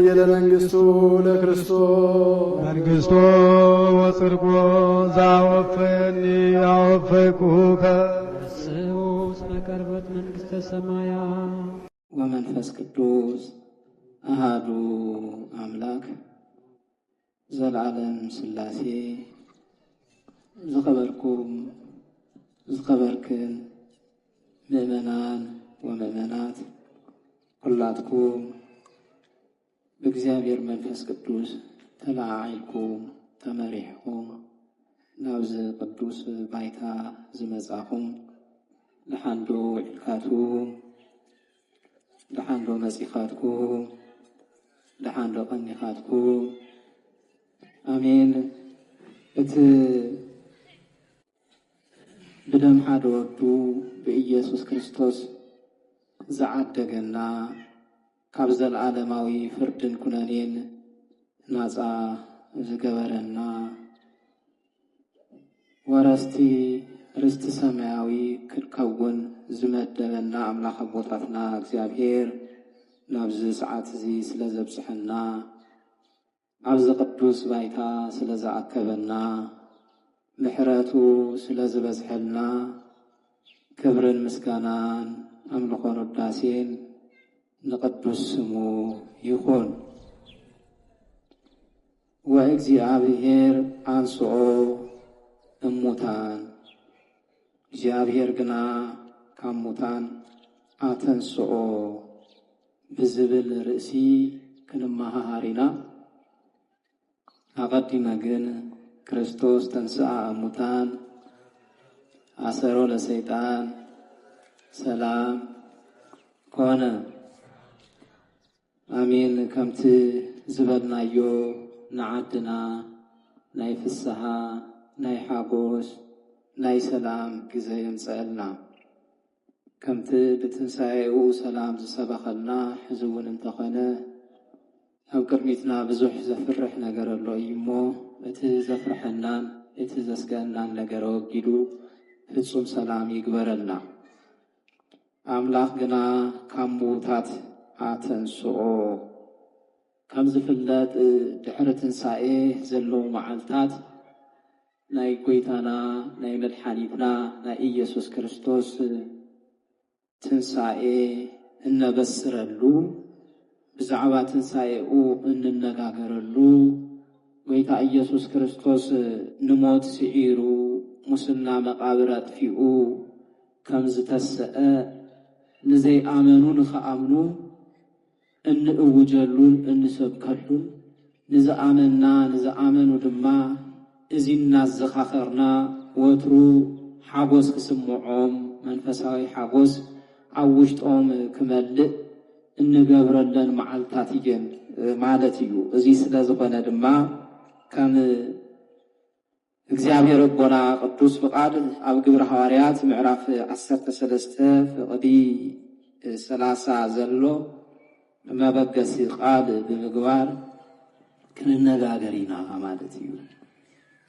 ዘአብየለ መንግሥቱ ለክርስቶስ መንግሥቶ ወጽድቆ ዘአወፈየኒ አወፈይኩከ ስዑስ መቀርበት መንግሥተ ሰማያት ወመንፈስ ቅዱስ አሃዱ አምላክ ዘለዓለም ሥላሴ ዝኸበርኩም ዝኸበርክን ምእመናን ወምእመናት ኩላትኩም በእግዚአብሔር መንፈስ ቅዱስ ተላዓልኩም ተመሪሕኩም ናብዚ ቅዱስ ባይታ ዝመጻኹም ለሓንዶ ዒልካትኩም ለሓንዶ መጺኻትኩም ለሓንዶ ቐኒኻትኩም አሜን። እቲ ብደም ሓደ ወዱ በኢየሱስ ክርስቶስ ዝዓደገና ካብ ዘለዓለማዊ ፍርድን ኩነኔን ናፃ ዝገበረና ወረስቲ ርስቲ ሰማያዊ ክንከውን ዝመደበና አምላኽ አቦታትና እግዚአብሔር ናብዚ ሰዓት እዚ ስለ ዘብፅሐና ኣብዚ ቅዱስ ባይታ ስለ ዝኣከበና ምሕረቱ ስለ ዝበዝሐልና ክብርን ምስጋናን አምልኾን ውዳሴን ንቅዱስ ስሙ ይኹን። ወእግዚአብሔር አንስኦ እሙታን እግዚአብሔር ግና ካብ ሙታን አተንስኦ ብዝብል ርእሲ ክንመሃሃሪና አቀዲመ ግን ክርስቶስ ተንሥአ እሙታን አሰሮ ለሰይጣን ሰላም ኮነ። አሜን። ከምቲ ዝበልናዮ ንዓድና ናይ ፍስሓ ናይ ሓጎስ ናይ ሰላም ግዜ የምፅአልና ከምቲ ብትንሣኤኡ ሰላም ዝሰበኸልና ሕዚ እውን እንተኾነ ኣብ ቅድሚትና ብዙሕ ዘፍርሕ ነገር ኣሎ እዩ እሞ እቲ ዘፍርሐናን እቲ ዘስገአናን ነገር ወጊዱ ፍጹም ሰላም ይግበረልና። አምላኽ ግና ካብ ምዉታት አተንስኦ ከም ዝፍለጥ ድሕሪ ትንሣኤ ዘለዉ መዓልታት ናይ ጎይታና ናይ መድሓኒትና ናይ ኢየሱስ ክርስቶስ ትንሣኤ እነበስረሉ ብዛዕባ ትንሣኤኡ እንነጋገረሉ ጎይታ ኢየሱስ ክርስቶስ ንሞት ስዒሩ ሙስና መቃብር አጥፊኡ ከም ዝተሰአ ንዘይኣመኑ ንኸኣምኑ እንእውጀሉን እንሰብከሉን ንዝኣመና ንዝኣመኑ ድማ እዚ እናዘኻኸርና ወትሩ ሓጎስ ክስምዖም መንፈሳዊ ሓጎስ ኣብ ውሽጦም ክመልእ እንገብረለን መዓልታት እየን ማለት እዩ። እዚ ስለ ዝኾነ ድማ ከም እግዚአብሔር ኣቦና ቅዱስ ፍቃድ ኣብ ግብረ ሐዋርያት ምዕራፍ 13 ፍቕዲ 30 ዘሎ መበገሲ ቃል ብምግባር ክንነጋገር ኢና ማለት እዩ።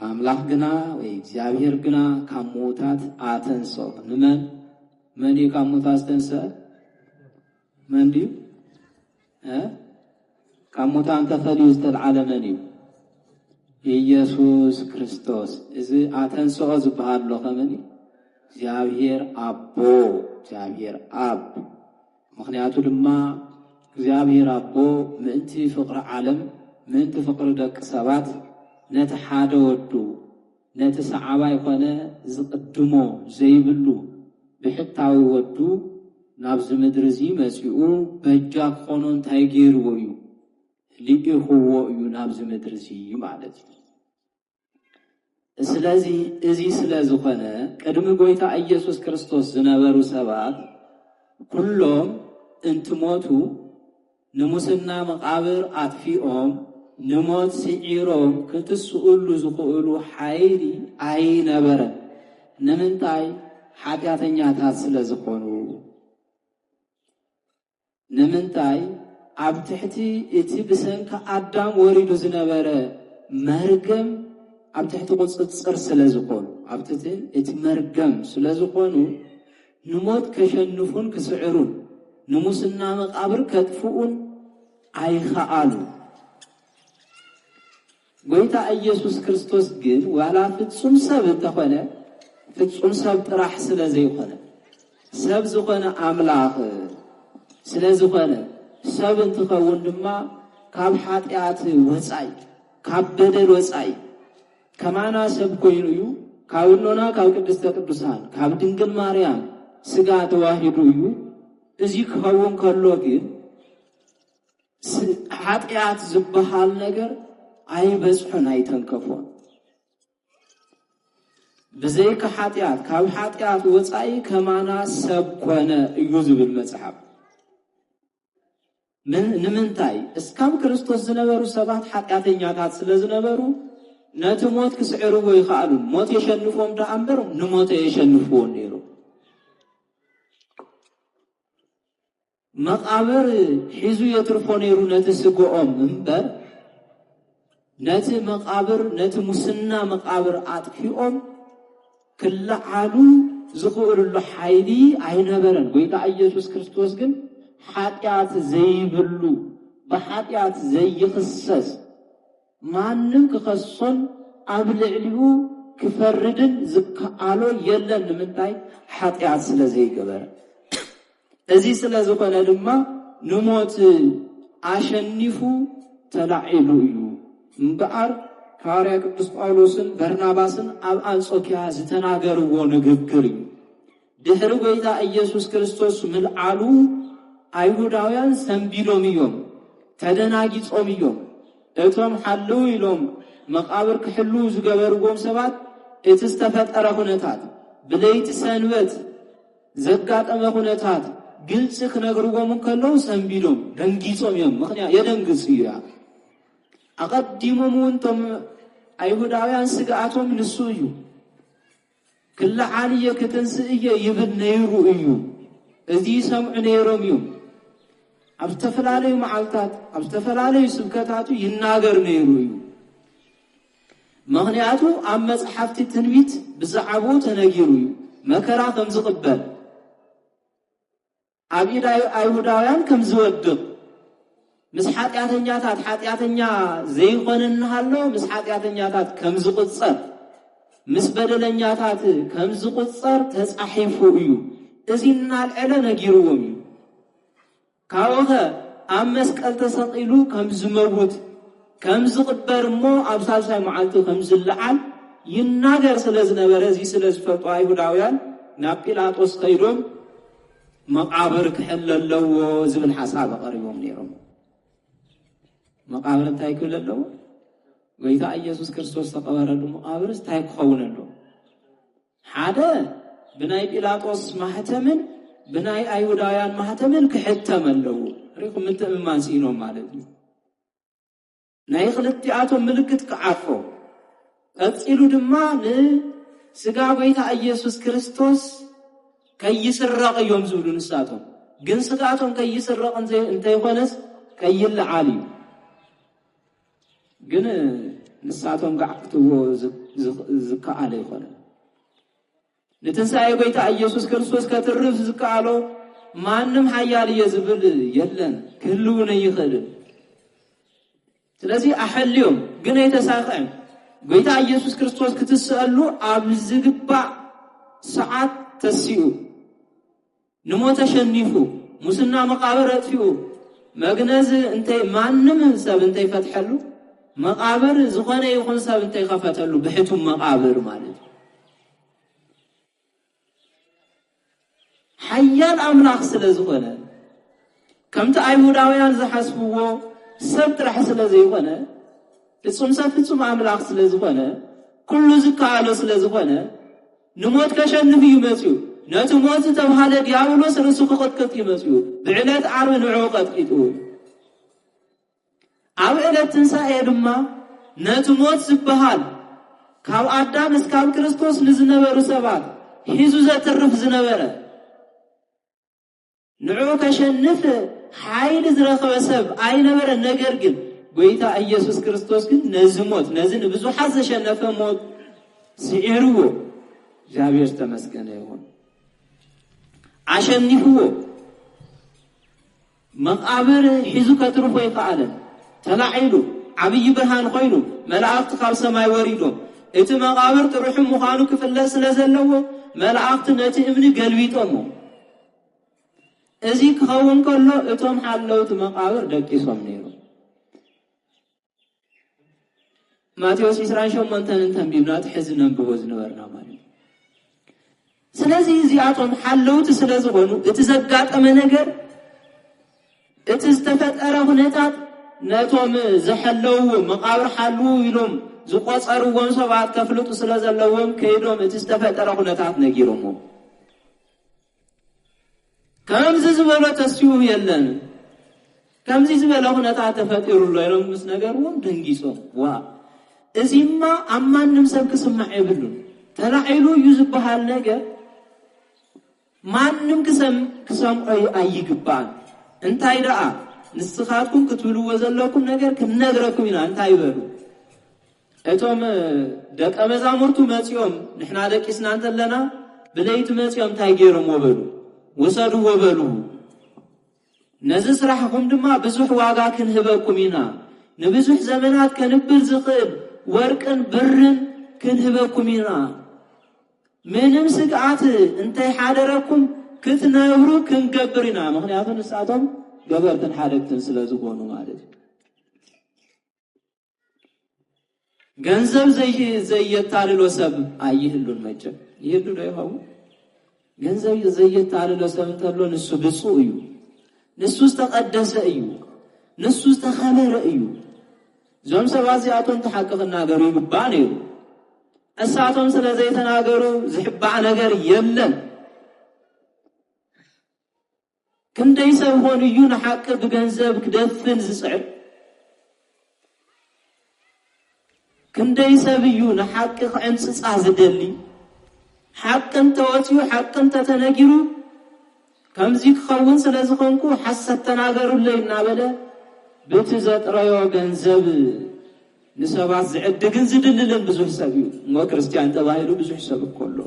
አምላኽ ግና ወይ እግዚአብሔር ግና ካብ ምዉታት አተንስኦ ንመን መን እዩ ካብ ምዉታት ዝተንስአ? መን ድዩ? ካብ ሙታን ተፈልዩ ዝተልዓለ መን እዩ? ኢየሱስ ክርስቶስ። እዚ አተንስኦ ዝበሃል ሎ ከመን እዩ? እግዚአብሔር አቦ እግዚአብሔር አብ። ምክንያቱ ድማ እግዚአብሔር አቦ ምእንቲ ፍቅሪ ዓለም ምእንቲ ፍቅሪ ደቂ ሰባት ነቲ ሓደ ወዱ ነቲ ሰዓባ ይኮነ ዝቅድሞ ዘይብሉ ብሕታዊ ወዱ ናብዚ ምድሪ እዚ መጺኡ በጃ ክኾኖ እንታይ ገይርዎ እዩ? ሊኢኽዎ እዩ ናብዚ ምድሪ እዚ ማለት እዩ። ስለዚ እዚ ስለ ዝኾነ ቅድሚ ጎይታ ኢየሱስ ክርስቶስ ዝነበሩ ሰባት ኩሎም እንትሞቱ ንሙስና መቃብር አጥፊኦም ንሞት ስዒሮም ክትስኡሉ ዝኽእሉ ሓይሊ ኣይነበረን። ንምንታይ? ሓጢአተኛታት ስለ ዝኾኑ። ንምንታይ? ኣብ ትሕቲ እቲ ብሰንኪ አዳም ወሪዱ ዝነበረ መርገም ኣብ ትሕቲ ቁፅፅር ስለ ዝኾኑ ኣብ ትሕቲ እቲ መርገም ስለ ዝኾኑ ንሞት ከሸንፉን ክስዕሩን ንሙስና መቃብር ከጥፍኡን አይኸአሉ ጎይታ ኢየሱስ ክርስቶስ ግን ዋላ ፍጹም ሰብ ተኾነ ፍጹም ሰብ ጥራሕ ስለዘይኾነ ሰብ ዝኾነ አምላኽ ስለዝኾነ ሰብ እንትኸውን ድማ ካብ ኃጢአት ወፃይ ካብ በደል ወፃይ ከማና ሰብ ኮይኑ እዩ ካብኖና ካብ ቅድስተ ቅዱሳን ካብ ድንግል ማርያም ስጋ ተዋሂዱ እዩ እዚ ክኸውን ከሎ ግን ኃጢአት ዝበሃል ነገር አይበጽሑን አይተንከፎን بزيك حاتيات كاب حاتيات وصاي كمانا سب كونه እዩ ዝብል መጽሐፍ ንምንታይ እስካብ ክርስቶስ ዝነበሩ ሰባት ኃጢአተኛታት ስለዝነበሩ ነቲ ሞት ክስዕርዎ ይኽአሉ ሞት የሸንፎም ዳአምበር ንሞት የሸንፍዎ ነይሩ መቃብር ሒዙ የትርፎ ነይሩ ነቲ ስግኦም እምበር ነቲ መቃብር ነቲ ሙስና መቃብር አጥፊኦም ክልዓሉ ዝኽእሉሉ ኃይሊ አይነበረን ጎይታ ኢየሱስ ክርስቶስ ግን ኃጢአት ዘይብሉ በኃጢአት ዘይኽሰስ ማንም ክኸሶን ኣብ ልዕሊኡ ክፈርድን ዝከኣሎ የለን ንምንታይ ኃጢአት ስለዘይገበረ እዚ ስለዝኾነ ድማ ንሞት አሸኒፉ ተላዒሉ እዩ እምበኣር ሐዋርያ ቅዱስ ጳውሎስን በርናባስን ኣብ አንጾኪያ ዝተናገርዎ ንግግር እዩ ድሕሪ ጎይታ ኢየሱስ ክርስቶስ ምልዓሉ አይሁዳውያን ሰንቢሎም እዮም ተደናጊጾም እዮም እቶም ሓለው ኢሎም መቃብር ክሕሉ ዝገበርዎም ሰባት እቲ ዝተፈጠረ ኩነታት ብለይቲ ሰንበት ዘጋጠመ ኩነታት ግልጽ ክነግርዎም ከለው ሰንቢሎም ደንጊጾም እዮም ምክንያት የደንግጽ እዩ أقدموا أنتم أيهوداوያን ስጋአቶም ንሱ እዩ كل عالية كتنسئية يبن نيرو إيو إذي سمع نيروم يوم أبستفل عليه معالتات أبستفل عليه سبكتاتو يناغر نيرو إيو مغنياتو أمز حفتي تنويت بزعبو تناغيرو إيو مكرا كم زقبال أبيد أيهوداوያን كم زودق مس حاتياتنياتات حاتياتنيا زي غننهالو مس حاتياتنياتات كم زقصر مس بدلنياتات كم زقصر تصحيفو እዩ እዚና አልዕለ ነጊሩዎም ካወኸ አመስ ቀል ተሰቂሉ ከም ዝመውት ከም ዝቅበርሞ አብሳልሳይ መዓልቱ ከም ዝልዓል ይናገር ስለዝነበረ እዚ ስለዝፈጡ አይሁዳውያን ናብ ጲላጦስ ከይዶም መቃብር ክሕለለው ዝብል ሐሳብ አቀሪቦም ነይሮም መቃብር እንታይ ክሕለለው ጎይታ ኢየሱስ ክርስቶስ ተቀበረሉ መቃብር እንታይ ክኸውን ሓደ بناي بيلاطوس ማህተምን بناي አይሁዳውያን ማህተምን ክሕተመለው ሪኩም ምንተማን ሲኖም ማለት ነው ናይ ክልቲአቶም ምልክት ከዓፎ ቀጽሉ ድማ ንስጋ ጎይታ ኢየሱስ ክርስቶስ ከይስረቅ እዮም ዝብሉ ንሳቶም ግን ስጋቶም ከይስረቅ እንታይ ሆነስ ከይልዓሊ ግን ንሳቶም ጋዕክትዎ ዝከአለ ይሆነ ለተንሳኤ ጎይታ ኢየሱስ ክርስቶስ ከተርፍ ዝቃሎ ማንም ሐያል የዝብል የለን ክልውነ ይኸል ስለዚህ አሐልዮም ግን የተሳቀም ጎይታ ኢየሱስ ክርስቶስ ክትሰአሉ አብዝግባ ሰዓት ተሲኡ ንሞተ ሸኒፉ ሙስና መቃብር አጥፊኡ መግነዝ እንተይ ማንም ሰብ እንተይ ፈትሐሉ መቃብር ዝኾነ ይኹን ሰብ እንተይ ከፈተሉ ብሕቱም መቃብር ማለት حيال أملاك سلزقنا كم تأيهوداويان زحسبوه سبت رح سلزقنا تصوم سافتصوم أملاك سلزقنا كل زكالو سلزقنا نموت كشان نبي يمسيو نتموت تبهالة دياولو سرسوك قد كت يمسيو بعلات عرب نعوقت كتول أو إلى تنسى دما نتموت سبهال كاو آدم اسكاب كريستوس نزنبر سبات حيزو زترف زنبره نعوك شنف حايل زرخوا سب أي نبر النجر جن قويتا إيسوس كريستوس جن نزموت نزن بزو حظ شنف موت سعروه جابير تمسكنه هون عشان نفوه መቃብር ሒዙ ከትርፎ ይከኣለን ተላዒሉ ዓብይ ብርሃን ኮይኑ መላእክት ካብ ሰማይ ወሪዶም እቲ መቃብር ጥሩሕ ምዃኑ ክፍለጥ ስለ ዘለዎ መላእክት ነቲ እምኒ ገልቢጦሞ እዚ ክኸውን ከሎ እቶም ሓለውቲ መቃብር ደቂሶም ነይሮም። ማቴዎስ 28 እንተንቢብና ትሕዚ ነንብቦ ዝነበርና ማለት እዩ። ስለዚ እዚኣቶም ሓለውቲ ስለ ዝኾኑ እቲ ዘጋጠመ ነገር እቲ ዝተፈጠረ ኩነታት ነቶም ዝሐለው መቃብር ሓልው ኢሎም ዝቆፀርዎም ሰባት ከፍልጡ ስለ ዘለዎም ከይዶም እቲ ዝተፈጠረ ኩነታት ነጊሮሞ ከምዚ ዝበሎ ተስዩ የለን ከምዚ ዝበሎ ኩነታት ተፈጢሩሎ ኢሎም ምስ ነገርዎም ደንጊሶም ዋ እዚማ ኣብ ማንም ሰብ ክስማዕ የብሉን ተላዒሉ እዩ ዝበሃል ነገር ማንም ክሰምዖ ኣይግባእን እንታይ ደኣ ንስኻትኩም ክትብልዎ ዘለኩም ነገር ክንነግረኩም ኢና እንታይ ይበሉ እቶም ደቀ መዛሙርቱ መፂኦም ንሕና ደቂስና እንተለና ብለይቲ መፂኦም እንታይ ገይሮም ወበሉ ወሰድዎ በሉ ነዚ ስራሕኩም ድማ ብዙሕ ዋጋ ክንህበኩም ኢና ንብዙሕ ዘመናት ከንብር ዝኽእል ወርቅን ብርን ክንህበኩም ኢና ምንም ስግኣት እንታይ ሓደረኩም ክትነብሩ ክንገብር ኢና ምክንያቱ ንሳቶም ገበርትን ሓደግትን ስለ ዝኾኑ ማለት ገንዘብ ዘየታልሎ ሰብ ኣይህሉን መቸም ይህሉ ዶ ይኸው ገንዘብ ዘየታልሎ ሰብ እንተሎ ንሱ ብፁዕ እዩ ንሱ ዝተቀደሰ እዩ ንሱ ዝተኸበረ እዩ ዞም ሰባት እዚኣቶም ተሓቂ ክናገሩ ይግባእ ነይሩ እሳቶም ስለ ዘይተናገሩ ዝሕባእ ነገር የለን ክንደይ ሰብ ሆኑ እዩ ንሓቂ ብገንዘብ ክደፍን ዝፅዕር ክንደይ ሰብ እዩ ንሓቂ ክዕንፅፃ ዝደሊ ሓቅን ተወፅዩ ሓቅን ተተነጊሩ ከምዚ ክኸውን ስለ ዝኾንኩ ሓሰት ተናገሩለይ እናበለ በቲ ዘጥረዮ ገንዘብ ንሰባት ዝዕድግን ዝድልልን ብዙሕ ሰብ እዩ እሞ ክርስቲያን ተባሂሉ ብዙሕ ሰብ እኮ ኣሎ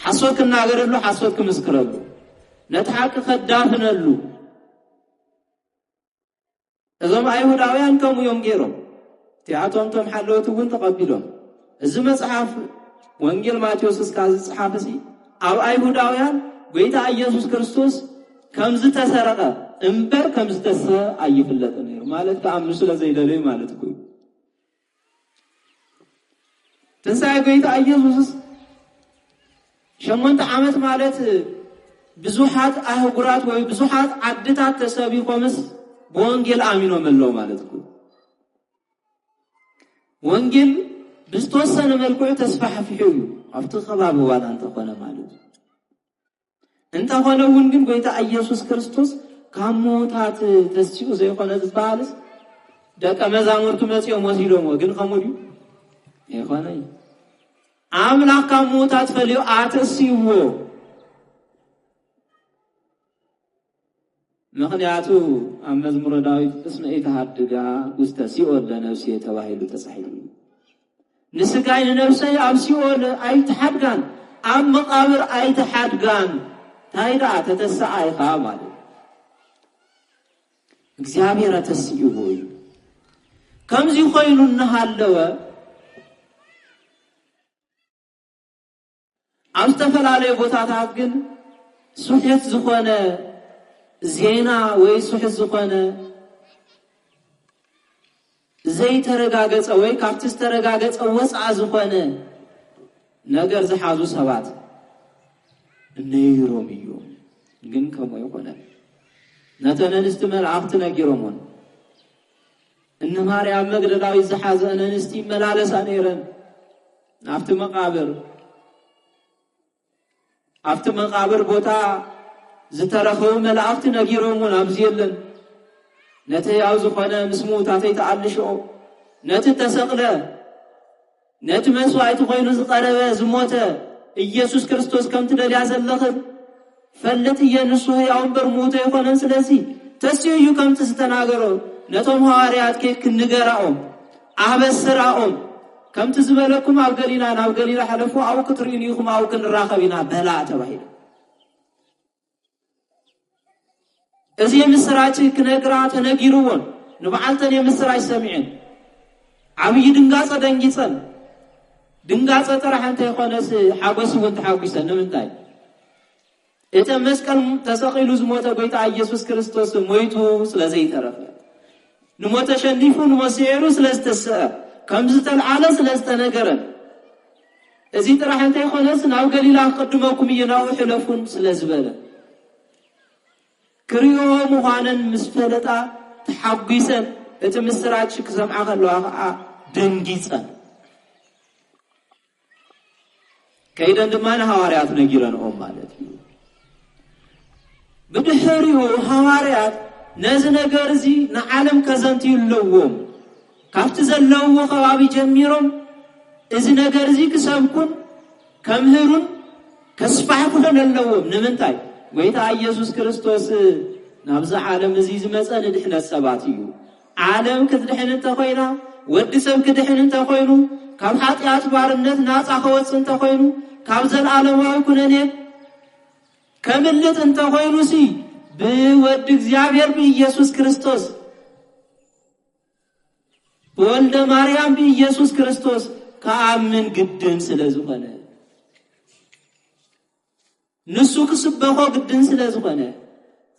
ሓሶት ክናገረሉ ሓሶት ክምስክረሉ ነቲ ሓቂ ከዳፍነሉ እዞም ኣይሁዳውያን ከምኡ እዮም ገይሮም እቲኣቶም ቶም ሓለወት እውን ተቐቢሎም እዚ መፅሓፍ ወንጌል ማቴዎስ እስካብ ዝፅሓፍ እዚ ኣብ ኣይሁዳውያን ጎይታ ኢየሱስ ክርስቶስ ከምዚ ተሰረቀ እምበር ከምዚ ተሰረቀ ኣይፍለጥን ነይሩ ማለት ከኣምኑ ስለ ዘይደለዩ ማለት እኮ ትንሣኤ ጎይታ ኢየሱስ 8 ዓመት ማለት ብዙሓት ኣህጉራት ወይ ብዙሓት ዓድታት ተሰቢኾምስ ብወንጌል ኣሚኖም ኣለዉ ማለት እኮ ወንጌል ብዝተወሰነ መልክዑ ተስፋሕፊሑ እዩ ኣብቲ ከባቢ ዋላ እንተኾነ ማለት እዩ እንተኾነ እውን ግን ጎይታ ኢየሱስ ክርስቶስ ካብ ሞታት ተስኡ ዘይኮነ ዝበሃልስ ደቀ መዛሙርቱ መፂኦም ወሲዶሞ ግን ከምኡ ድዩ ኣይኮነ ኣምላኽ ካብ ሞታት ፈልዩ ኣተስይዎ ምክንያቱ ኣብ መዝሙረ ዳዊት እስመ ኢተሃድጋ ውስተ ሲኦል ለነፍስየ ተባሂሉ ተጻሒፉ ንስጋይ ንነፍሰይ ኣብ ሲኦል ኣይተሓድጋን ኣብ መቃብር ኣይተሓድጋን ታይዳ ተተሰዓይኻ ማለት እግዚአብሔር ተስይዎ እዩ ከምዚ ኮይኑ እናሃለወ ኣብ ዝተፈላለዩ ቦታታት ግን ሱሕት ዝኾነ ዜና ወይ ሱሕት ዝኾነ ዘይተረጋገፀ ወይ ካብቲ ዝተረጋገፀ ወፃ ዝኾነ ነገር ዝሓዙ ሰባት ነይሮም እዩ ግን ከምኡ ይኮነ ነተን እንስቲ መላእክቲ ነጊሮሞን እነ ማርያም መግደላዊት ዝሓዘ እንስቲ መላለሳ ነይረን ኣብቲ መቃብር ቦታ ዝተረኸቡ መላእክቲ ነጊሮሞን ኣብዚ የለን ነቲ ያው ዝኾነ ምስ ሙታተይ ተኣልሽኦ ነቲ ተሰቕለ ነቲ መስዋዕቲ ኮይኑ ዝቐረበ ዝሞተ ኢየሱስ ክርስቶስ ከምቲ ደልያ ዘለኽን ፈለጥ እየ ንሱ ሕያው እምበር ሙቶ ይኮነን ስለዚ ተስዩ ከምቲ ዝተናገሮ ነቶም ሐዋርያት ክንገራኦም ኣበስራኦም ከምቲ ዝበለኩም ኣብ ገሊላ ናብ ገሊላ ሓለፉ ኣብ ክትርኢኑ ኢኹም ኣብ ክንራኸብ ኢና በላ ተባሂሉ እዚህ የምስራች ክነግራ ተነጊሩውን ንባዓልተን የምስራች ሰሚዕን ዓብይ ድንጋጸ ደንጊጸን ድንጋጸ ጥራሕ እንተ ይኾነስ ሓጎስ እውን ተሓጒሰን ንምንታይ እተ መስቀል ተሰቂሉ ዝሞተ ጎይታ ኢየሱስ ክርስቶስ ሞይቱ ስለዘይተረፈ ንሞተ ሸኒፉ ንሞሲዕሩ ስለዝተስአ ከምዝ ተልዓለ ስለዝተነገረን እዚ ጥራሕ እንተ ይኾነስ ናብ ገሊላ ክቅድመኩም እዩ ናብኡ ሕለፉን ስለዝበለ ክሪኦ ምዃነን ምስ ፈለጣ ተሓጒሰን እቲ ምስራች ክሰምዓ ከለዋ ከዓ ደንጊፀን ከይደን ድማ ንሃዋርያት ነጊረንኦም ማለት እዩ ብድሕሪኡ ሃዋርያት ነዚ ነገር እዚ ንዓለም ከዘንትዩለዎም ካብቲ ዘለውዎ ከባቢ ጀሚሮም እዚ ነገር እዚ ክሰብኩን ከምህሩን ከስፋሕኩን ኣለዎም ንምንታይ ጎይታ ኢየሱስ ክርስቶስ ናብዛ ዓለም እዚ ዝመፀ ንድሕነት ሰባት እዩ ዓለም ክትድሕን እንተኮይና ወዲ ሰብ ክድሕን እንተኮይኑ ካብ ኃጢአት ባርነት ናፃ ክወፅእ እንተኮይኑ ካብ ዘለዓለማዊ ኩነኔት ከምልጥ እንተኮይኑሲ ብወዲ እግዚአብሔር በኢየሱስ ክርስቶስ ወልደ ማርያም በኢየሱስ ክርስቶስ ከአምን ግድን ስለዝኾነ ንሱ ክስበኾ ግድን ስለዝኾነ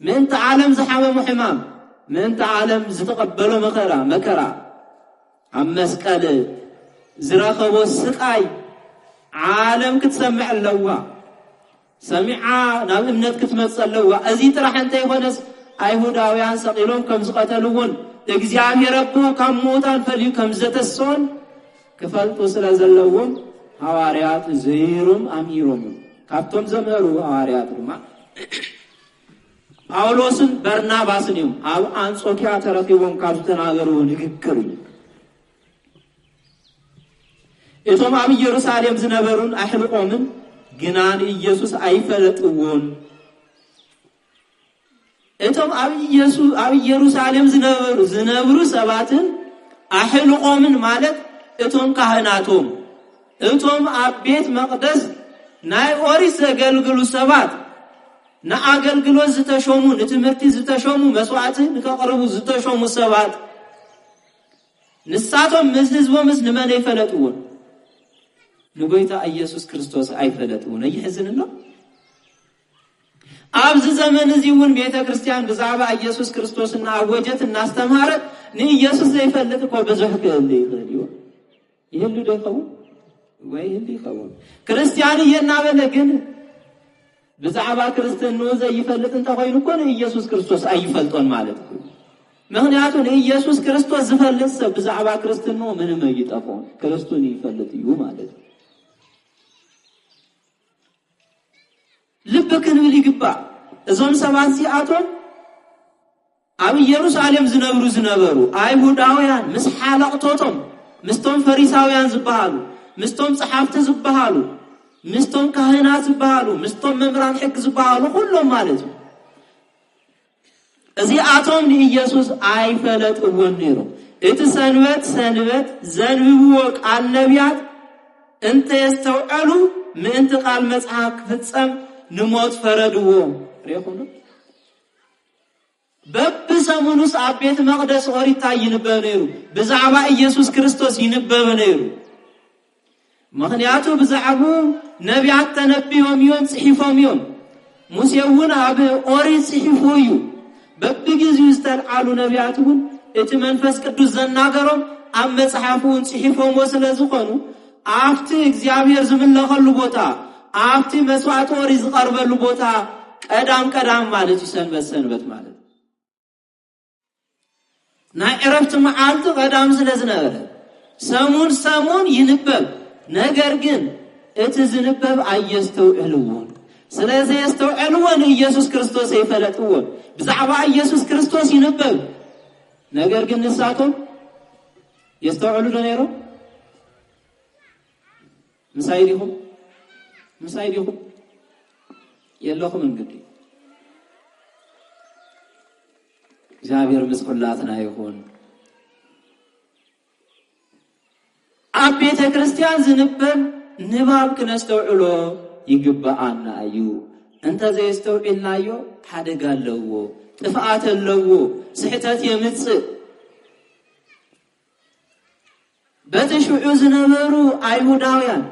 ምእንተ ዓለም ዝሓመሙ ሕማም ምእንተ ዓለም ዝተቐበሎ መከራ ኣብ መስቀል ዝረኸቦ ስቃይ ዓለም ክትሰምዕ ኣለዋ ሰሚዓ ናብ እምነት ክትመጽእ ኣለዋ እዚ ጥራሕ እንተ ይኾነስ ኣይሁዳውያን ሰቂሎም ከም ዝቐተልውን እግዚአብሔር አቦ ካብ ሙታን ፈልዩ ከም ዘተስዖን ክፈልጡ ስለዘለዎም ሐዋርያት ዘይሮም አሚሮም ካብቶም ዘመሩ ሐዋርያት ድማ ጳውሎስን በርናባስን እዮም ኣብ አንጾኪያ ተረኺቦም ካብ ዝተናገሩ ንግግር እቶም ኣብ ኢየሩሳሌም ዝነበሩን ኣሕልቆምን ግናን ኢየሱስ ኣይፈለጥዎን እቶም ኣብ ኢየሩሳሌም ዝነበሩ ሰባትን ኣሕልቆምን ማለት እቶም ካህናቶም እቶም ኣብ ቤት መቅደስ ናይ ኦሪት ዘገልግሉ ሰባት ንኣገልግሎት ዝተሾሙ ንትምህርቲ ዝተሾሙ መስዋዕቲ ንከቅርቡ ዝተሾሙ ሰባት ንሳቶም ምስ ህዝቦም ንመን ይፈለጥዎን ንጎይታ ኢየሱስ ክርስቶስ ኣይፈለጥዎን ይሕዝንና ኣብዚ ዘመን እዚውን ቤተ ክርስቲያን ብዛዕባ ኢየሱስ ክርስቶስ እናወጀት እናስተምሃረት ንኢየሱስ ዘይፈልጥ እኮ ብዙሕ ክህሊ ይኽእል እዩ ይህሉ ደኸው ወይ ህሊ ይኸውን ክርስቲያን እየናበለ ግን ብዛዕባ ክርስትናኡ ዘይፈልጥ እንተኮይኑ እኮ ንኢየሱስ ክርስቶስ ኣይፈልጦን ማለት እዩ ምክንያቱ ንኢየሱስ ክርስቶስ ዝፈልጥ ሰብ ብዛዕባ ክርስትናኡ ምንም ኣይጠቅሞን ክርስቶስ ይፈልጥ እዩ ማለት እዩ ልብ ክንብል ይግባእ እዞም ሰባት እዚኣቶም ኣብ ኢየሩሳሌም ዝነበሩ ኣይሁዳውያን ምስ ሓለቕቶቶም ምስቶም ፈሪሳውያን ዝበሃሉ ምስቶም ጸሓፍቲ ዝበሃሉ ምስቶም ካህናት ዝበሃሉ ምስቶም መምህራን ሕግ ዝበሃሉ ሁሉም ማለት እዩ እዚኣቶም ንኢየሱስ ኣይፈለጥዎን ነይሮም እቲ ሰንበት ዘንብብዎ ቃል ነቢያት እንተ የስተውዐሉ ምእንቲ ቃል መጽሓፍ ክፍጸም ንሞት ፈረድዎ ሪኹኑ በብሰሙኑስ ኣብ ቤተ መቅደስ ኦሪት ይንበብ ነይሩ ብዛዕባ ኢየሱስ ክርስቶስ ይንበብ ነይሩ ምክንያቱ ብዛዕባ ነቢያት ተነቢዮም እዮም ጽሒፎም እዮም ሙሴ እውን ኣብ ኦሪት ጽሒፉ እዩ በብግዚኡ ዝተልዓሉ ነቢያት እውን እቲ መንፈስ ቅዱስ ዘናገሮም ኣብ መጽሓፉን ጽሒፎም ስለዝኾኑ ኣብቲ እግዚአብሔር ዝምለኸሉ ቦታ ኣብቲ መስዋዕት ኦሪት ዝቐርበሉ ቦታ ቀዳም ማለት እዩ ሰንበት ማለት ናይ ዕረፍቲ መዓልቲ ቀዳም ስለዝነበረ ሰሙን ይንበብ ነገር ግን እቲ ዝንበብ ኣየስተውዕልዎን ስለዚ የስተውዕልዎን ኢየሱስ ክርስቶስ ይፈለጥዎን ብዛዕባ ኢየሱስ ክርስቶስ ይንበብ ነገር ግን ንሳቶም የስተውዕሉ ነይሮም ምሳይዲኹም የለኹም እንግዲህ እግዚአብሔር ምስኩላትና ይሁን ኣብ ቤተ ክርስቲያን ዝንበብ ንባብ ክነስተውዕሎ ይግባአና እዩ እንተ ዘይስተውዕልናዮ ሓደጋ ኣለዎ ጥፍአት ኣለዎ ስሕተት የምጽእ በተሽዑ ዝነበሩ አይሁዳውያን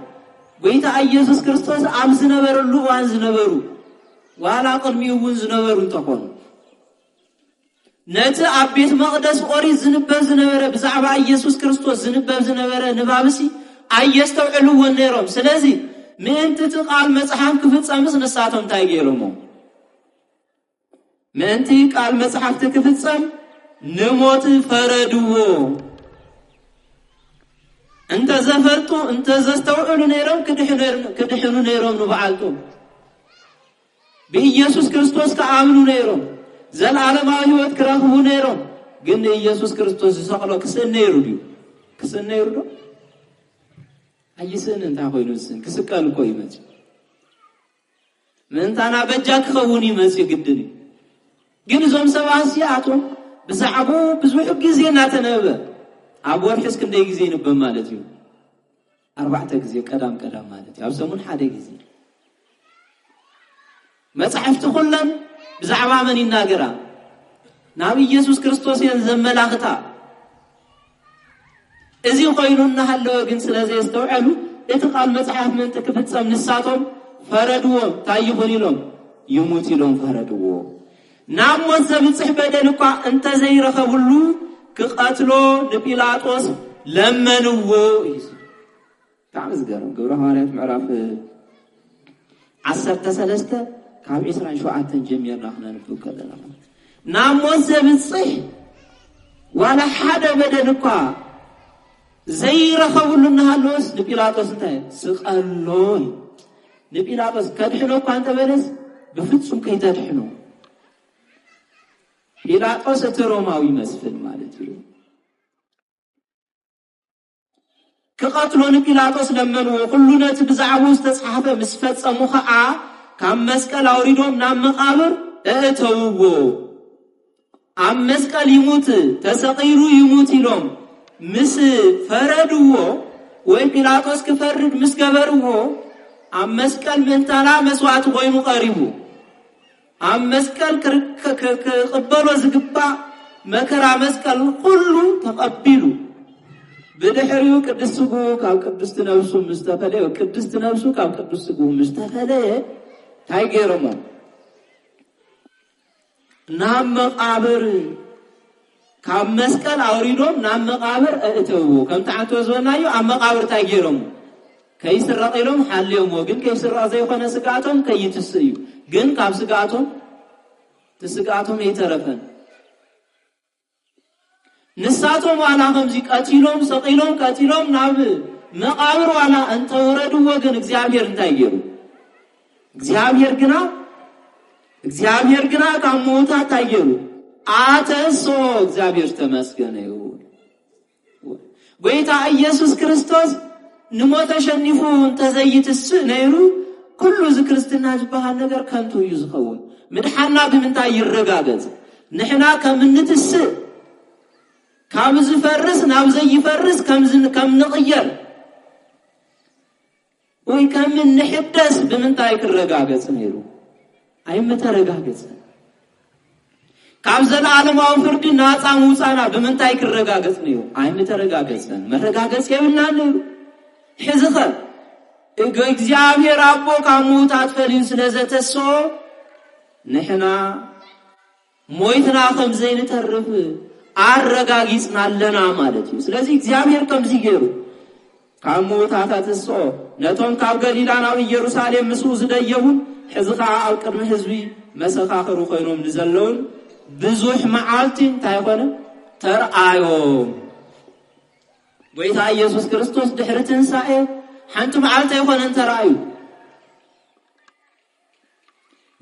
ጎይታ ኢየሱስ ክርስቶስ ኣብ ዝነበረሉ እዋን ዝነበሩ ዋላ ቅድሚኡ ዝነበሩ እንተኾኑ ነቲ ኣብ ቤተ መቅደስ ኦሪት ዝንበብ ዝነበረ ብዛዕባ ኢየሱስ ክርስቶስ ዝንበብ ዝነበረ ንባብሲ ኣየስተውዕልዎን ነይሮም ስለዚ ምእንቲ ቃል መጽሓፍ ክፍጸምስ ንሳቶም እንታይ ገይሮሞ ምእንቲ ቃል መጽሓፍ ክፍጸም ንሞት ፈረድዎ እንተ ዘፈልጡ እንተ ዘስተውዕሉ ነይሮም ክድሕኑ ነይሮም ንበዓልቶም በኢየሱስ ክርስቶስ ከአምኑ ነይሮም ዘላለማዊ ሕይወት ክረኽቡ ነይሮም ግን ኢየሱስ ክርስቶስ ዝሰቅሎ ክስእን ነይሩ ዲዩ ክስእን ነይሩ ዶ አይስእን እንታይ ኮይኑስን ክስቀል እኮ ይመጽእ ምንታና በጃ ክኸውን ይመጽእ ግድን ግን እዞም ሰባት ሲኣቶም ብዛዕባ ብዙሕ ግዜ እናተነበ ኣብ ወርሕስ ክንደይ ግዜ ይንበብ ማለት እዩ 4 ግዜ ቀዳም ማለት እዩ ኣብ ሰሙን ሓደ ግዜ መጽሐፍቲ ኩለን ብዛዕባ መን ይናገራ ናብ ኢየሱስ ክርስቶስ ዘመላኽታ እዚ ኮይኑና ሃለወ ግን ስለዚ ዝተውዕሉ እቲ ቃል መጽሐፍ ምን ክፍጸም ንሳቶም ፈረድዎ ታይኹን ኢሎም ይሙት ኢሎም ፈረድዎ ናብ ሞት ዘብጽሕ በደል እኳ እንተ ዘይረኸብሉ ክቀትሎ ንጲላጦስ ለመንዎ ታምዝገርም ግብረ ሐዋርያት ምዕራፍ 13 ካብ 27 ጀሚርና ንፍቅ ከለና ናብ ሞት ዘብጽሕ ዋላ ሓደ በደል እኳ ዘይረኸብሉ ንሃሎስ ንጲላጦስ እንታይ ስቀሎ ንጲላጦስ ከድሕኖ እኳ እንተ በለስ ብፍጹም ከይተድሕኖ ጲላጦስ እቲ ሮማዊ መስፍን ማለት እዩ ክቀትሎ ንጲላጦስ ለመንዎ ኩሉ ነቲ ብዛዕባው ዝተጻሕፈ ምስ ፈጸሙ ኸዓ ካብ መስቀል አውሪዶም ናብ መቃብር እተውዎ ኣብ መስቀል ይሙት ተሰቂሉ ይሙት ኢሎም ምስ ፈረድዎ ወይ ጲላጦስ ክፈርድ ምስ ገበርዎ ኣብ መስቀል ምንታና መስዋዕት ኮይኑ ቀሪቡ ኣብ መስቀል ክቅበሎ ዝግባእ መከራ መስቀል ኩሉ ተቀቢሉ ብድሕሪው ቅዱስ ስጉኡ ካብ ቅዱስ ነፍሱ ምስተፈለየ ቅዱስ ነፍሱ ካብ ቅዱስ ስጉኡ ምስተፈለየ ታይ ገይሮሞ ናብ መቃብር ካብ መስቀል አውሪዶም ናብ መቃብር እተውዎ ከም ተዓንቶ ዝወናዩ ኣብ መቃብር ታይ ገይሮሞ ከይስረቕ ኢሎም ሓልዮሞ ግን ከይስረቕ ዘይኮነ ስጋቶም ከይትስእ እዩ ግን ካብ ስጋቶም ትስጋቶም ይተረፈን ንሳቶም ዋላ ከምዚ ቀቲሎም ሰቂሎም ቀቲሎም ናብ መቃብር ዋላ እንተ ወረድዎ ግን እግዚአብሔር እንታይ ገይሩ እግዚአብሔር ግና ካብ ሞታት ታየሩ አተሶ እግዚአብሔር ተመስገነ ይሁን ጎይታ ኢየሱስ ክርስቶስ ንሞት ተሸኒፉ እንተዘይትስ ነይሩ ኩሉ ዝክርስትና ዝበሃል ነገር ከንቱ እዩ ዝኸውን ምድሓና ብምንታይ ይረጋገጽ ንሕና ከምንትስ ካብ ዝፈርስ ናብ ዘይፈርስ ከም ንቕየር ወይ ከም ንሕደስ ብምንታይ ክረጋገጽ ነይሩ ኣይምተረጋገጽ ካብ ዘለዓለማዊ ፍርዲ ናፃ ምውፃና ብምንታይ ክረጋገጽ ነይሩ ኣይምተረጋገጽን መረጋገጽ የብልናን ነይሩ ሕዝኸ እግዚአብሔር አቦ ካብ ሞታት ፈልዩ ስለዘተሶ ንሕና ሞይትና ከም ዘይንተርፍ አረጋጊጽና ኣለና ማለት እዩ ስለዚህ እግዚአብሔር ከምዚ ገይሩ ካብ ሞታት ተሶ ነቶም ካብ ገሊላ ናብ ኢየሩሳሌም ምስኡ ዝደየቡን ሕዝኻ ኣብ ቅድሚ ህዝቢ መሰኻኽሩ ኮይኖም ንዘለውን ብዙሕ መዓልቲ እንታይ ኮነ ተርአዮም ጎይታ ኢየሱስ ክርስቶስ ድሕሪ ትንሣኤ ሓንቲ መዓልቲ ኣይኮነን ተርአዩ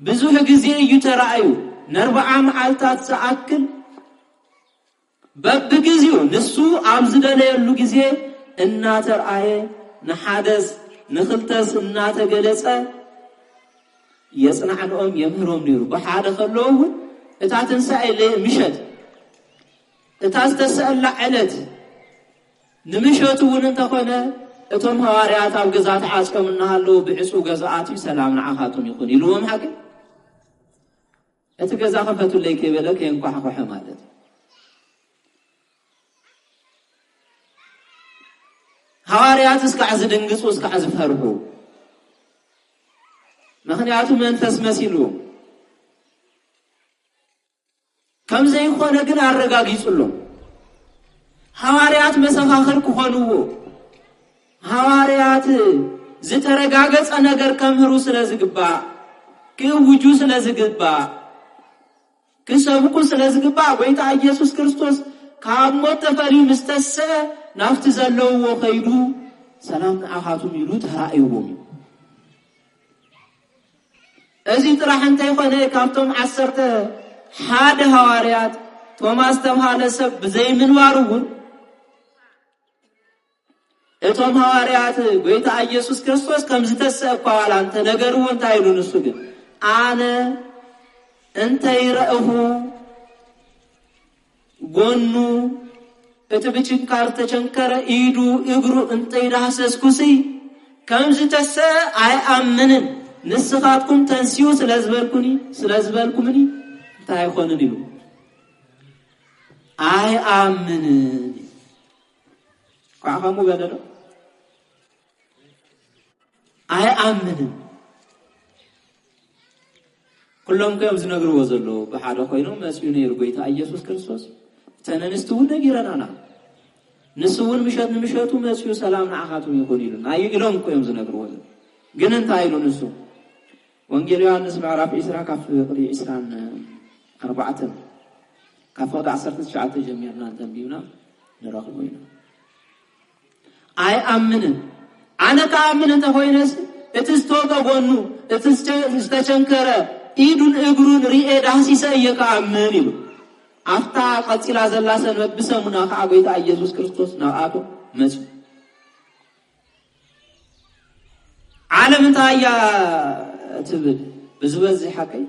ብዙሕ ግዜ እዩ ተርአዩ ን40 መዓልታት ዝኣክል በብግዚኡ ንሱ ኣብ ዝደለየሉ ግዜ እናተርአየ ንሓደስ ንኽልተስ እናተገለጸ የጽናዕኖም የምህሮም ነይሩ በሓደ ከለዉ እታ ትንሣኤ ምሸት እታ ዝተሰአላ ዕለት ንምሸቱ እውን እንተኾነ እቶም ሐዋርያት ኣብ ገዛ ተዓጽዮም እናሃለዉ ብዕፁ ገዛኣት ሰላም ንዓኻቶም ይኹን ኢልዎም ሓቂ اتجزا خفتو ليك يبلك ينقح قح ማለት ሐዋርያት እስከ አዝድንግጹ እስከ አዝፈርሁ ምክንያቱ መንፈስ መሲሉ ከምዘ ይኾነ ግን አረጋግጹሉ ሐዋርያት መሰኻኽር ከሆኑዎ ሐዋርያት ዝተረጋገጸ ነገር ከምሩ ስለዝግባ ከውጁ ስለዝግባ ከሰብኩ ስለዝግባ ወይታ ኢየሱስ ክርስቶስ ካሞት ተፈሪ ምስተሰ ናፍት ዘለው ወኸይዱ ሰላም አኻቱም ይሉ ተራእዩም እዚ ጥራህ እንታይ ኾነ ካብቶም 10 ሓደ ሐዋርያት ቶማስ ተባሃለ ሰብ በዘይ ምንዋሩን እቶም ሐዋርያት ወይታ ኢየሱስ ክርስቶስ ከም ዝተሰቀዋል አንተ ነገሩ እንታይ ይሉን እሱ ግን አነ እንተ ይረእሁ ጎኑ እትብችን ካርተቸንከረ ኢዱ እግሩ እንተ ይዳሰስኩሲ ከምዝተሰ አይ አምንን ንስኻትኩም ተንሲዩ ስለዝበልኩምኒ እንታይ ኾነን ይሉ አይ አምንን ቋኸሙ በደረ አይ አምንን ኩሎም ከም ዝነግርዎ ዘሎ በሓደ ኮይኖም መስዩ ነይሩ ጌታ ኢየሱስ ክርስቶስ ተነንስቱ ነገረናና ንስውን ምሸቱ መስዩ ሰላም ንአኻቱም ይኹን ይሉና አይግሎም ቆዮም ዝነግርዎ ግን እንታይ ይሉን እሱ ወንጌል ዮሐንስ ምዕራፍ 20 ካፍ 24 ካፍ 19 ጀምርና እንተንቢውና ንረኽቦ ኢና አይ አምንን አነ ከአምንን ተኾይነስ እትስተወቀ ጎኑ እትስተቸንከረ ኢዱን እግሩን ሪኤ ዳህሲሰ የከአምን ይሉ አፍታ ቀጽላ ዘላሰን በሰሙና ከአጎይታ ኢየሱስ ክርስቶስ ናአቶ መጽ ዓለም ታያ ትብል በዝበዝ ሐቀይ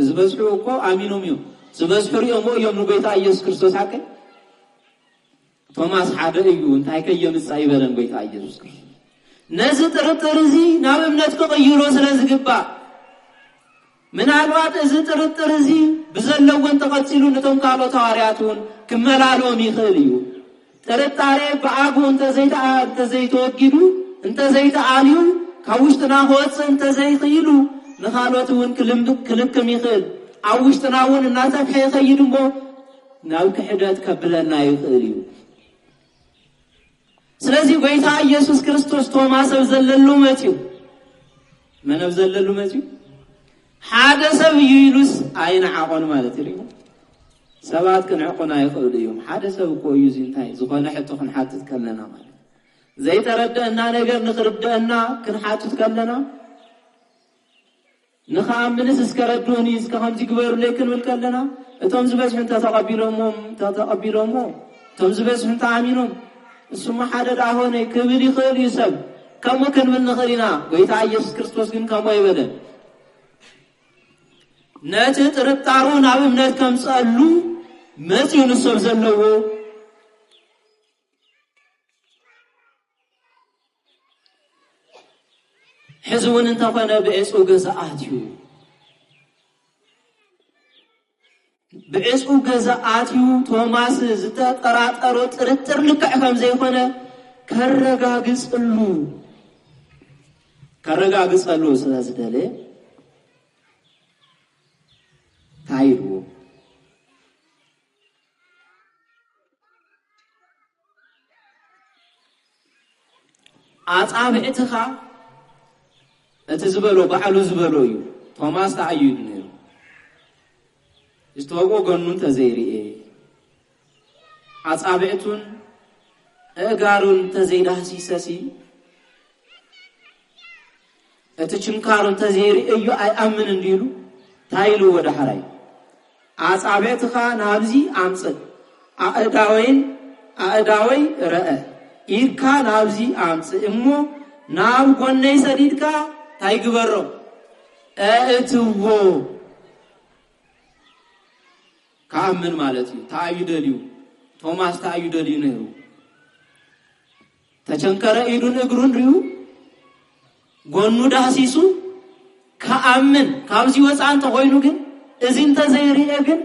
ዝበዝሑ እኮ አሚኖም ይው ዝበዝሑ ሪኦሞ እዮም ንጎይታ ኢየሱስ ክርስቶስ ሐቀይ ቶማስ ሓደ እዩ እንታይ ከየምጻ ይበለን ጎይታ ኢየሱስ ክርስቶስ ነዝ ጥርጥር እዚ ናብ እምነት ከቀይሮ ስለዝግባ ምናልባት እዚ ጥርጥር እዚ ብዘለውን ተቀጽሉ ነቶም ካልኦት ሐዋርያቱን ክመላሎም ይኽእል እዩ ጥርጣሬ በአጉ እንተ ዘይተወጊዱ እንተ ዘይተአልዩ ካውሽጥና ሆጽ እንተ ዘይኽይሉ ንኻልኦቱን ክልክም ይኽእል አውሽጥናውን እናተፈ ይኸይድሞ ናብ ክሕደት ከብለና ይኽእል እዩ ስለዚህ ጌታ ኢየሱስ ክርስቶስ ቶማስ ዘለሉ መጽዩ መነብ ዘለሉ መጽዩ ሓደ ሰብ ይሉስ አይና ዓቆን ማለት እዩ ሰባት ክንዕቆና ይኽእሉ እዮም ሓደ ሰብ ቆዩ እንታይ ዝኾነ ሕቶ ክንሓትት ከለና ማለት ዘይተረዳእና ነገር ንኽርዳእና ክንሓትት ከለና ንኻምንስ እስከረዱኒ እስከም ዝግበሩለይ ክንብል ከለና እቶም ዝበዝሑን ተተቀቢሎሞ እቶም ዝበዝሑን ተአሚኖም እሱማ ሓደ ዳሆነ ክብል ይኽእል እዩ ሰብ ከምኡ ክንብል ንኽእል ኢና ጌታ ኢየሱስ ክርስቶስ ግን ከምኡ አይበለን ነቲ ጥርጣሩ ናብ እምነት ከምጸሉ መጽዩ ንሰብ ዘለዎ ሕዝውን እንተኾነ ብዕፁ ገዛኣትዩ ብዕፁ ገዛኣትዩ ቶማስ ዝተጠራጠሮ ጥርጥር ልክዕ ከም ዘይኾነ ከረጋግጸሉ ስለዝደለየ ታይሩ አጻብዕትኻ እትዝበሎ ባዕሉ ዝበሎ እዩ ቶማስ ታአዩድ ነይሩ እስተወቆ ጎኑን ተዘይርኤ አጻብዕቱን እጋሩን ተዘይዳህሲሰሲ እትችንካሩን ተዘይርኤ እዩ አይአምን እንዲሉ ታይሉ ወደ ሐራይ አጻብዕትኻ ናብዚ አምጽእ አእዳወይ ረአ ኢድካ ናብዚ አምጽእ እሞ ናብ ጎነይ ሰዲድካ ታይግበሮ እትዎ ካምን ማለት እዩ ታዩደልዩ ቶማስ ታዩደልዩ ነይሩ ተቸንከረ ኢዱን እግሩን ሪዩ ጎኑ ዳህሲሱ ከአምን ካብዚ ወፃን ተኾይኑ ግን እዚ እንተዘይርአ ግን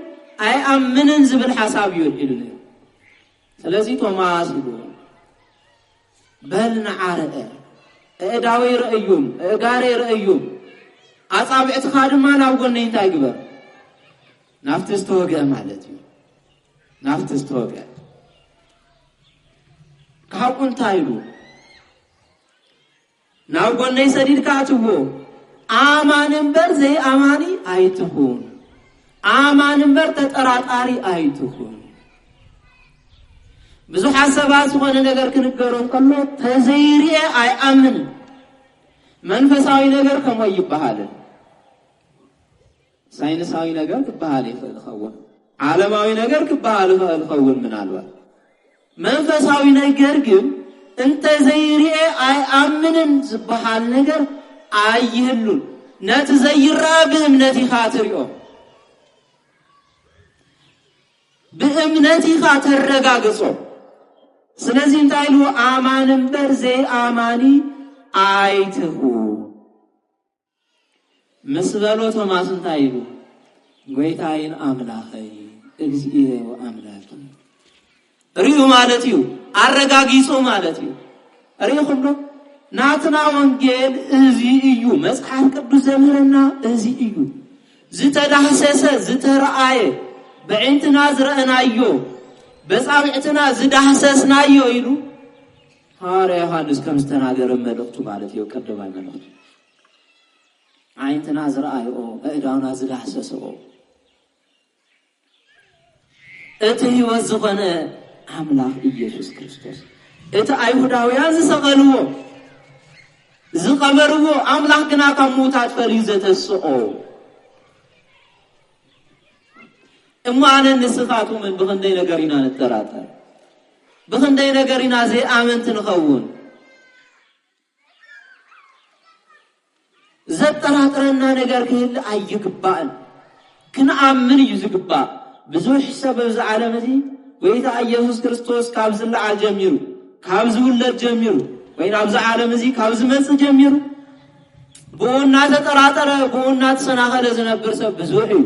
ኣይኣምንን ዝብል ሓሳብ ይልሉ። ስለዚ ቶማስ ይብሉ በል ንዓርአ እዳዊ ረእዩም እጋሬ ረእዩም ኣጻብዕትኻ ድማ ናብ ጎነይ እንታይ ግበር ናፍቲ ዝተወግአ ማለት እዩ። ናፍቲ ዝተወግአ ካብኡ እንታይ ኢሉ ናብ ጎነይ ሰዲድካ ኣትዎ ኣማን እምበር ዘይኣማኒ ኣይትኹን፣ ኣማን እምበር ተጠራጣሪ ኣይትኹን። ብዙሓት ሰባት ዝኾነ ነገር ክንገሮም ከሎ ተዘይርአ ኣይኣምንን። መንፈሳዊ ነገር ከመይ ይበሃል? ሳይንሳዊ ነገር ክበሃል ይኽእል ይኸውን፣ ዓለማዊ ነገር ክበሃል ይኽእል ይኸውን ምናልባት። መንፈሳዊ ነገር ግን እንተዘይርአ ኣይኣምንን ዝበሃል ነገር ኣይህሉን። ነቲ ዘይረአ ብእምነት ኢኻ ትሪኦ፣ ብእምነት ኢኻ ተረጋግጾ። ስለዚህ እንታይ ኢሉ ኣማን እምበር ዘይኣማኒ ኣይትኹን። ምስ በሎ ቶማስ እንታይ ኢሉ ጌታዬን ኣምላኸይ እግዚእየ ወኣምላኪ ርኡ ማለት እዩ፣ ኣረጋጊጹ ማለት እዩ። ርኢኹም ዶ ናትና ወንጌል እዚ እዩ፣ መጽሓፍ ቅዱስ ዘምህረና እዚ እዩ። ዝተዳህሰሰ ዝተረኣየ ብዕንትና ዝረአናዮ በጻብዕትና ዝዳህሰስናዮ ኢሉ ሐዋርያ ዮሐንስ ከም ዝተናገረ መልእክቱ ማለት እዩ። ቀዳማይ መልእክቱ ዓይንትና ዝረአዮ እዳውና ዝዳህሰሰኦ እቲ ሕይወት ዝኾነ ኣምላኽ ኢየሱስ ክርስቶስ እቲ ኣይሁዳውያን ዝሰቐልዎ ዝቐበርዎ ኣምላኽ ግና ካብ ሙታት ፈልዩ ዘተስኦ እሞ ኣነ ንስኻቱ ምን ብኽንደይ ነገር ኢና ንጠራጠር፣ ብኽንደይ ነገር ኢና ዘይኣመንቲ ንኸውን። ዘጠራጥረና ነገር ክህሊ ኣይግባእን፣ ክንኣምን እዩ ዝግባእ። ብዙሕ ሰብ ኣብዚ ዓለም እዚ ጌታ ኢየሱስ ክርስቶስ ካብ ዝለዓል ጀሚሩ ካብ ዝውለድ ጀሚሩ ወይ ኣብዚ ዓለም እዚ ካብ ዝመጽእ ጀሚሩ ብኡ እናተጠራጠረ ብኡ እናተሰናኸለ ዝነብር ሰብ ብዙሕ እዩ።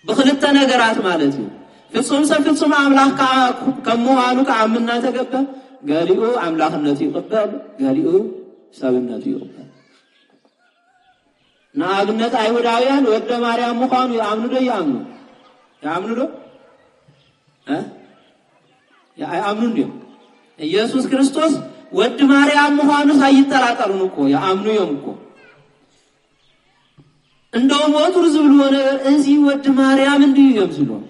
ብክልተ ነገራት ማለት እዩ። ፍጹም ሰብ ፍጹም ኣምላኽ ከም ምዃኑ ክዓምና ተገበ። ገሊኡ ኣምላኽነቱ ይቕበል፣ ገሊኡ ሰብነቱ ይቕበል። ንኣብነት ኣይሁዳውያን ወደ ማርያም ምዃኑ ይኣምኑ ዶ ይኣምኑ? ይኣምኑ ዶ? ኣይኣምኑ እንዲዮም። ኢየሱስ ክርስቶስ ወዲ ማርያም ምዃኑ ኣይጠራጠሩን እኮ ይኣምኑ እዮም እኮ። እንደውም ወጡር ዝብልዎ ነገር እዚ ወዲ ማርያም እንዲዩ እዮም ዝብልዎ።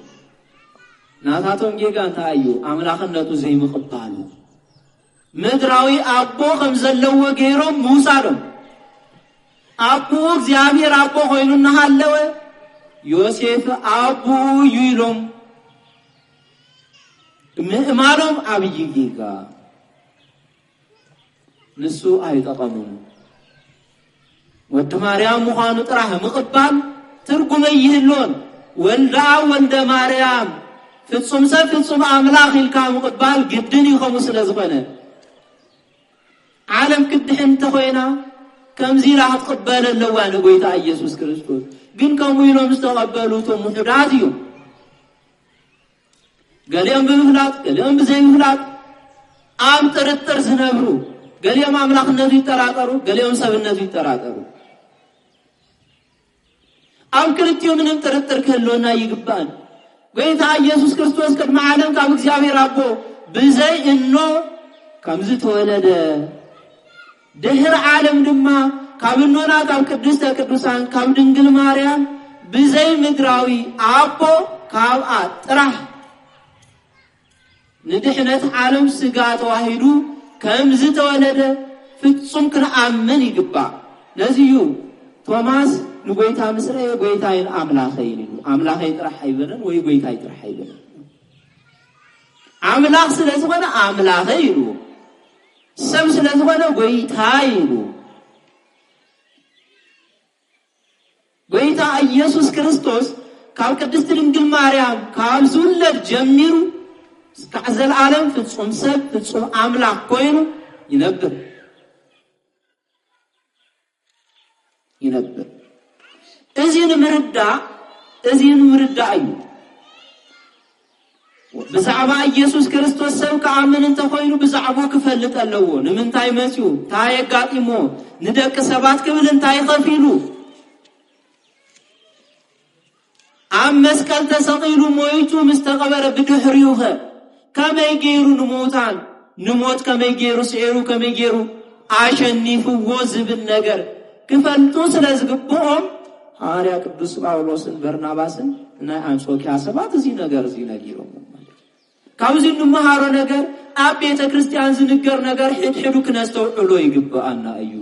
ናታቶም ጌጋ እንታይ እዩ? ኣምላኽነቱ ዘይምቕባሉ ምድራዊ ኣቦ ከም ዘለዎ ገይሮም ምውሳዶም። ኣቦ እግዚአብሔር ኣቦ ኮይኑ እናሃለወ ዮሴፍ ኣቦ እዩ ኢሎም ምእማኖም ዓብይ ጌጋ ንሱ ኣይጠቐሙን። ወዲ ማርያም ምዃኑ ጥራሕ ምቕባል ትርጉመ ይህልዎን። ወልዳ ወልደ ማርያም ፍጹም ሰብ ፍጹም ኣምላኽ ኢልካ ምቕባል ግድን እዩ ከምኡ ስለ ዝኾነ ዓለም ክድሕ እንተኾይና ከምዚ ኢላ ክትቕበል ኣለዋ ንጎይታ ኢየሱስ ክርስቶስ። ግን ከምኡ ኢሎም ዝተቐበሉ እቶም ውሑዳት እዮም። ገሊኦም ብምፍላጥ ገሊኦም ብዘይምፍላጥ ኣብ ጥርጥር ዝነብሩ፣ ገሊኦም ኣምላኽነቱ ይጠራጠሩ፣ ገሊኦም ሰብነቱ ይጠራጠሩ። ኣብ ክልቲኡ ምንም ጥርጥር ክህልወና ይግባእን። ጌታ ኢየሱስ ክርስቶስ ቅድመ ዓለም ካብ እግዚአብሔር ኣቦ ብዘይ እኖ ከምዚ ተወለደ። ድሕሪ ዓለም ድማ ካብ እኖና ካብ ቅድስተ ቅዱሳን ካብ ድንግል ማርያም ብዘይ ምድራዊ ኣቦ ካብኣ ጥራሕ ንድሕነት ዓለም ስጋ ተዋሂዱ ከምዚ ተወለደ ፍጹም ክንኣምን ይግባእ። ነዚዩ ቶማስ ንጎይታ ምስ ረአየ ጌታዬን ኣምላኸይን ኢሉ። ኣምላኸይ ጥራሕ ኣይበለን ወይ ጌታዬ ጥራሕ ኣይበለን። ኣምላኽ ስለ ዝኾነ ኣምላኸይ ኢሉ፣ ሰብ ስለ ዝኾነ ጌታዬ ኢሉ። ጌታ ኢየሱስ ክርስቶስ ካብ ቅድስቲ ድንግል ማርያም ካብ ዝውለድ ጀሚሩ እስካዕ ዘለዓለም ፍጹም ሰብ ፍጹም ኣምላኽ ኮይኑ ይነብር። እዚህን ምርዳ እዩ ብዛዕባ ኢየሱስ ክርስቶስ ሰብ ከአምን እንተኮይኑ ብዛዕባ ክፈልጥ ኣለዎ ንምንታይ መሲኡ ታይ ጋጢሞ ንደቂ ሰባት ክብል እንታይ ከፊሉ አብ መስቀል ተሰቂሉ ሞይቱ ምስተቀበረ ብድሕሪውኸ ከመይ ገይሩ ንሞታን ንሞት ከመይ ገይሩ ሲዕሩ ከመይ ገይሩ አሸኒፍዎ ዝብል ነገር ክፈልጡ ስለዝግብኦም ሐዋርያ ቅዱስ ጳውሎስን በርናባስን ናይ አንጾኪያ ሰባት እዚ ነገር ነጊሮም ካብዚ ንመሃሮ ነገር ኣብ ቤተ ክርስቲያን ዝንገር ነገር ሕድሕዱ ክነስተውዕሎ ይግባአና እዩ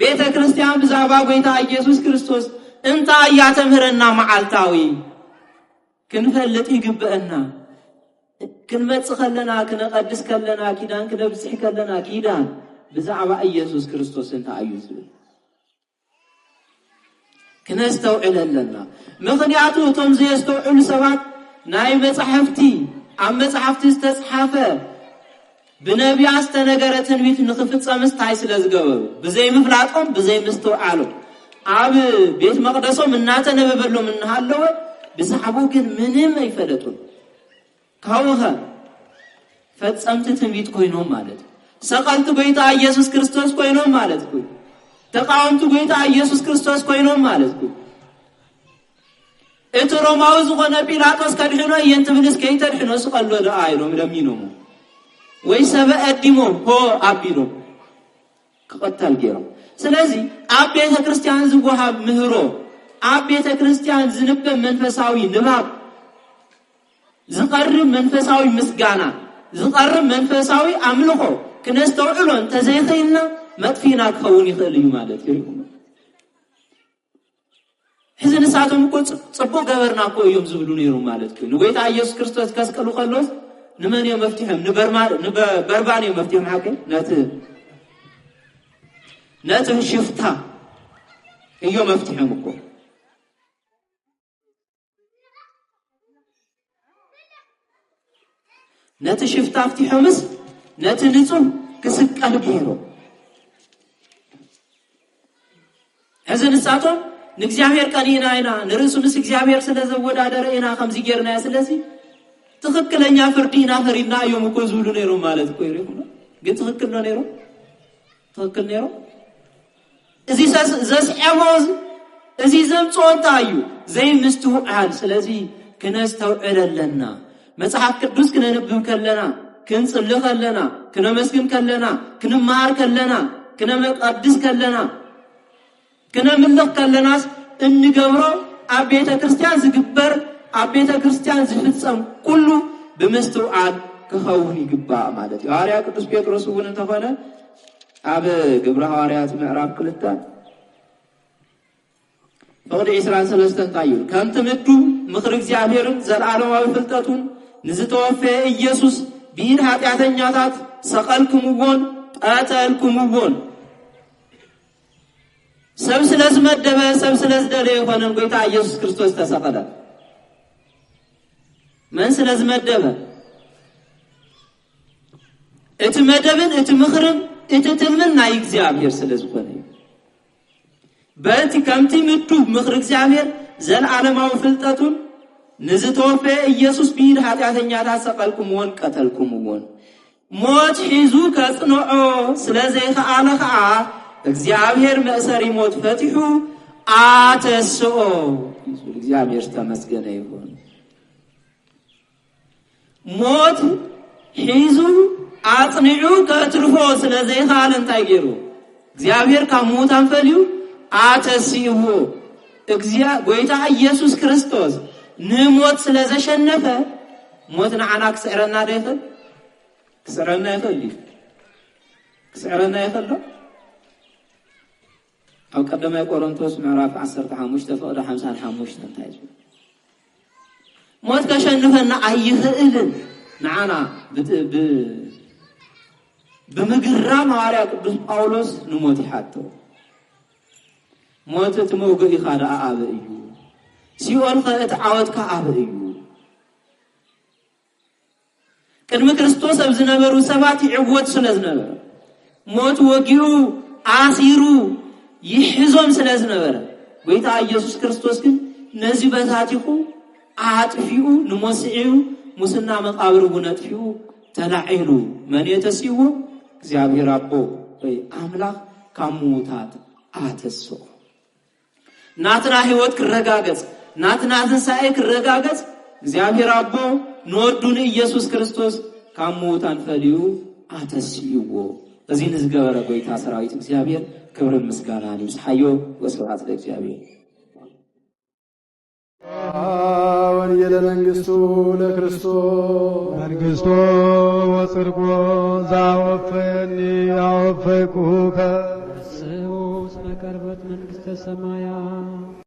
ቤተ ክርስቲያን ብዛዕባ ጌታ ኢየሱስ ክርስቶስ እንታይ ያተምህረና መዓልታዊ ክንፈልጥ ይግባአና ክንመጽእ ከለና ክነቀድስ ከለና ኪዳን ክነብጽሕ ከለና ኪዳን ብዛዕባ ኢየሱስ ክርስቶስ እንታይ እዩ ዝብል ክነስተውዕል ኣለና ምክንያቱ እቶም ዘስተውዕሉ ሰባት ናይ መጽሐፍቲ ኣብ መጽሐፍቲ ዝተጻሕፈ ብነቢያት ዝተነገረ ትንቢት ንኽፍጸም ታይ ስለዝገበሩ ብዘይ ምፍላጦም ብዘይ ምስተውዓሎም ኣብ ቤት መቅደሶም እናተነበበሎም እንሃለወ ብዛዕባ ግን ምንም አይፈለጡም ካውኸ ፈጸምቲ ትንቢት ኮይኖም ማለት ሰቀልቱ ጌታ ኢየሱስ ክርስቶስ ኮይኖም ማለት ተቃውምቱ ጌታ ኢየሱስ ክርስቶስ ኮይኖም ማለት እቲ ሮማዊ ዝኾነ ጲላጦስ ከድሕኖ የንትብልስ ከይተድሕኖ ስቀሎ ደአይሎም ለሚኖም ወይ ሰበ አዲሞም ሆ አቢሎም ከቀተል ገይሮም ስለዚህ ኣብ ቤተ ክርስቲያን ዝወሃብ ምህሮ ኣብ ቤተ ክርስቲያን ዝንበብ መንፈሳዊ ንባብ ዝቀርብ መንፈሳዊ ምስጋና ዝቀርብ መንፈሳዊ አምልኾ ክነስተውዕሎ እንተዘይኸይልና መጥፊና ክኸውን ይኽእል እዩ ማለት እዩ ሕዝን ሰዓቶም እኮ ጽቡቅ ገበርና እኮ እዮም ዝብሉ ነይሩ ማለት እዩ ንጌታ ኢየሱስ ክርስቶስ ከስቀሉ ከሎስ ንመን እዮም መፍትሖም ንበርባን እዮም መፍትሖም ሓቀ ነቲ ሽፍታ እዮም መፍትሖም እኮ ነቲ ሽፍታ ፍትሖምስ ነቲ ንጹህ ክስቀል ገይሮ ሕዝን ሰዓቶም ንእግዚአብሔር ቀኒና ኢና ንርእሱ ምስ እግዚአብሔር ስለዘወዳደረ ኢና ከምዚ ጌርና ስለዚ ትክክለኛ ፍርዲና ፈሪድና እዮም እኮ ዝብሉ ነይሩ ማለት እኮ ይሪኩና ግን ትክክል ነው ነይሩ ትክክል ነይሩ እዚ ዘስዐሞዝ እዚ ዘምጾታዩ ዘይምስትውዓል ስለዚ ክነስተውዕለለና መጽሐፍ ቅዱስ ክነንብብ ከለና ክንጽልይ ከለና ክነመስግን ከለና ክንማር ከለና ክነመቀድስ ከለና ክነምልኽ ከለናስ እንገብሮ ኣብ ቤተ ክርስቲያን ዝግበር ኣብ ቤተ ክርስቲያን ዝፍጸም ኩሉ ብምስትውዓል ክኸውን ይግባእ ማለት እዩ ሐዋርያ ቅዱስ ጴጥሮስ እውን እንተኾነ ኣብ ግብረ ሐዋርያት ምዕራፍ 2 ወዲ 23 ታዩ ከምቲ ምዱ ምክር እግዚአብሔርን ዘለዓለማዊ ፍልጠቱን ንዝተወፈ ኢየሱስ ቢድ ኃጢአተኛታት ሰቀልኩምዎን ቀተልኩምዎን ሰብ ስለዝመደበ ሰብ ስለዝደለየ የሆነን ጌታ ኢየሱስ ክርስቶስ ተሰቀለ መን ስለዝመደበ እቲ መደብን እቲ ምኽርን እቲ ትምን ናይ እግዚአብሔር ስለዝኾነ በቲ ከምቲ ምዱ ምክር እግዚአብሔር ዘለዓለማዊ ፍልጠቱን ንዝተወፈ ኢየሱስ ቢድ ኃጢአተኛታት ሰቀልኩምዎን ቀተልኩምዎን ሞት ሒዙ ከጽንዖ ስለዘይኸኣለ ከዓ እግዚአብሔር መእሰሪ ሞት ፈቲሑ አተስኦ እግዚአብሔር ተመስገነ ይሁን ሞት ሒዙ አጽንዑ ከትርፎ ስለዘይኻለ እንታይ ገይሩ እግዚአብሔር ከሞት አንፈልዩ አተስይሁ ጌታ ኢየሱስ ክርስቶስ ንሞት ስለዘሸነፈ ሞት ንዓና ክስዕረና ደይኽእል ክስዕረና ይኽእል أو قدما يقولونتوس معرف 15 فقد 55 انتايز موت كشنفنا أيهئلن نعنا بمقرام ሐዋርያ ቅዱስ ጳውሎስ ንሞት ይሓተው ሞት ትመውገኢ ኻዳ አበ እዩ ሲኦል ኸእት ዓወትካ አበ እዩ ቅድሚ ክርስቶስ ኣብ ዝነበሩ ሰባት ይዕወት ስለዝነበረ ሞት ወጊኡ አሲሩ ይሕዞም ስለዝነበረ ጌታ ኢየሱስ ክርስቶስ ግን ነዚ በታቲኹ አጥፊኡ ንሞስዒኡ ሙስና መቃብር ነጥፊኡ ተላዒሉ መን የተሲዎ እግዚአብሔር አቦ ወይ አምላክ ካሙታት አተሶ ናትና ህይወት ክረጋገጽ ናትና ትንሣኤ ክረጋገጽ እግዚአብሔር አቦ ንወዱን ኢየሱስ ክርስቶስ ካሙታን ፈልዩ አተሲዎ እዚህ ንዝገበረ ጌታ ሰራዊት እግዚአብሔር ክብር ምስጋና ይስሐዮ ወስብሐት ለእግዚአብሔር። ወንጌለ መንግሥቱ ለክርስቶስ መንግሥቶ ወጽድቆ ዘአወፈየኒ አወፈይኩከ ስዑ እስመ ቀርበት መንግሥተ ሰማያት